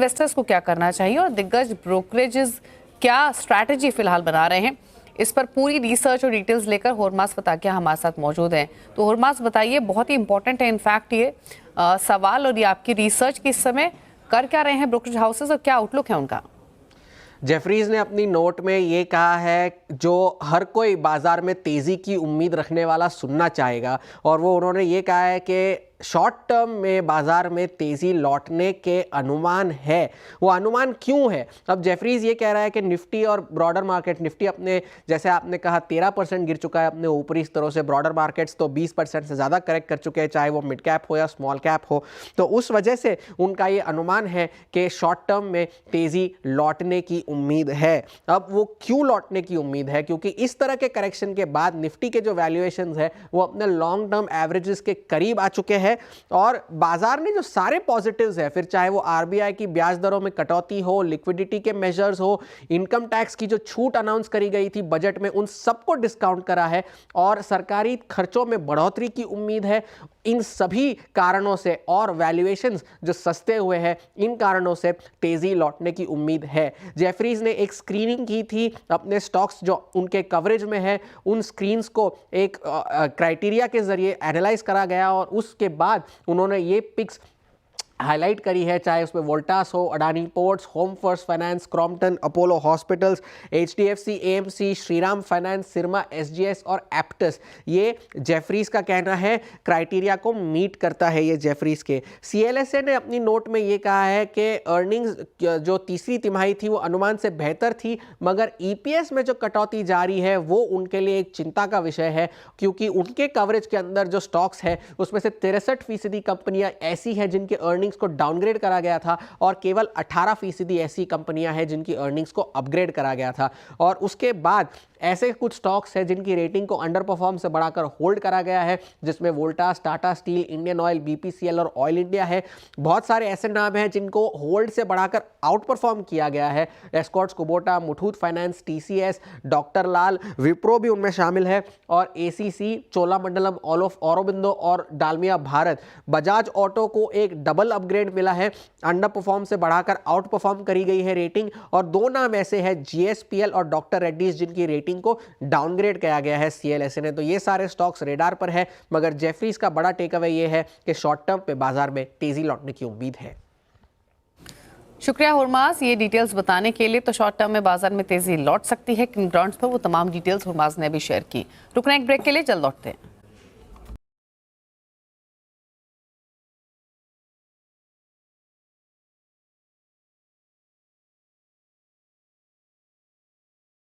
Investors को क्या करना चाहिए और दिग्गज ब्रोकरेजेस क्या स्ट्रैटेजी फिलहाल बना रहे हैं, इस पर पूरी रिसर्च और डिटेल्स लेकर हुरमास फताकिया हमारे साथ मौजूद हैं। तो हुरमास बताइए, बहुत ही इंपॉर्टेंट है इनफैक्ट ये सवाल, और ये आपकी रिसर्च के इस समय कर क्या रहे हैं ब्रोकरेज हाउसेस और क्या आउटलुक है उनका? जेफरीज ने अपनी नोट में ये कहा है जो हर कोई बाजार में तेज़ी की उम्मीद रखने वाला सुनना चाहेगा, और वो उन्होंने ये कहा है कि शॉर्ट टर्म में बाजार में तेज़ी लौटने के अनुमान है। वो अनुमान क्यों है? अब जेफरीज ये कह रहा है कि निफ्टी और ब्रॉडर मार्केट, निफ्टी अपने जैसे आपने कहा 13% गिर चुका है अपने ऊपरी स्तरों से, ब्रॉडर मार्केट्स तो 20% से ज़्यादा करेक्ट कर चुके हैं, चाहे वो मिड कैप हो या स्मॉल कैप हो। तो उस वजह से उनका ये अनुमान है कि शॉर्ट टर्म में तेज़ी लौटने की उम्मीद है। अब वो क्यों लौटने की उम्मीद है? क्योंकि इस तरह के करेक्शन के बाद निफ्टी के जो वैल्यूएशंस है वो अपने लॉन्ग टर्म एवरेजेस के करीब आ चुके हैं, और बाजार ने जो सारे पॉजिटिव्स है, फिर चाहे वो आरबीआई की ब्याज दरों में कटौती हो, लिक्विडिटी के मेजर्स हो, इनकम टैक्स की जो छूट अनाउंस करी गई थी बजट में, उन सबको डिस्काउंट करा है, और सरकारी खर्चों में बढ़ोतरी की उम्मीद है। इन सभी कारणों से और वैल्यूएशंस जो सस्ते हुए हैं, इन कारणों से तेजी लौटने की उम्मीद है। जेफरीज ने एक स्क्रीनिंग की थी अपने स्टॉक्स जो उनके कवरेज में है, उन स्क्रीन्स को एक क्राइटेरिया के जरिए एनालाइज करा गया, और उसके बाद उन्होंने ये पिक्स हाईलाइट करी है, चाहे उसमें वोल्टास हो, Adani Ports, Home First Finance, Crompton, Apollo Hospitals, HDFC, AMC, Shriram Finance, Syrma, SGS और एप्टस। ये जेफरीज का कहना है क्राइटेरिया को मीट करता है ये जेफरीज के। सीएलएसए ने अपनी नोट में ये कहा है कि अर्निंग्स जो तीसरी तिमाही थी वो अनुमान से बेहतर थी, मगर ईपीएस में जो कटौती जारी है वो उनके लिए एक चिंता का विषय है, क्योंकि उनके कवरेज के अंदर जो स्टॉक्स है उसमें से 63% कंपनियां ऐसी हैं जिनके अर्निंग्स को डाउनग्रेड करा गया था, और केवल 18% ऐसी कंपनियां हैं जिनकी अर्निंग्स को अपग्रेड करा गया था। और उसके बाद ऐसे कुछ स्टॉक्स हैं जिनकी रेटिंग को अंडर परफॉर्म से बढ़ाकर होल्ड करा गया है, जिसमें Voltas, Tata steel, Indian oil, BPCL और ऑयल इंडिया है। बहुत सारे ऐसे नाम हैं जिनको होल्ड से बढ़ाकर आउट परफॉर्म किया गया है, Escorts Kubota, Muthoot Finance, TCS, doctor Lal, Wipro भी उनमें शामिल है, और एसीसी, चोलामंडलम, औरोबिंदो और डालमिया भारत। बजाज ऑटो को एक डबल अपग्रेड मिला है, अंडर परफॉर्म से बढ़ाकर आउट परफॉर्म करी गई है रेटिंग। और दो नाम ऐसे हैं, जीएसपीएल और डॉक्टर रेड्डीज, जिनकी रेटिंग को डाउनग्रेड किया गया है सीएलएसए ने। तो ये सारे स्टॉक्स रेडार पर है, मगर जेफरीज का बड़ा टेक अवे ये है कि शॉर्ट टर्म पे बाजार में तेजी लौटने की उम्मीद है। शुक्रिया हुरमास ये डिटेल्स बताने के लिए। तो शॉर्ट टर्म में बाजार में तेजी लौट सकती है किन ग्राउंड्स पर, वो तमाम डिटेल्स हुरमास ने अभी शेयर की। रुकना एक ब्रेक के लिए, जल्द लौटते हैं।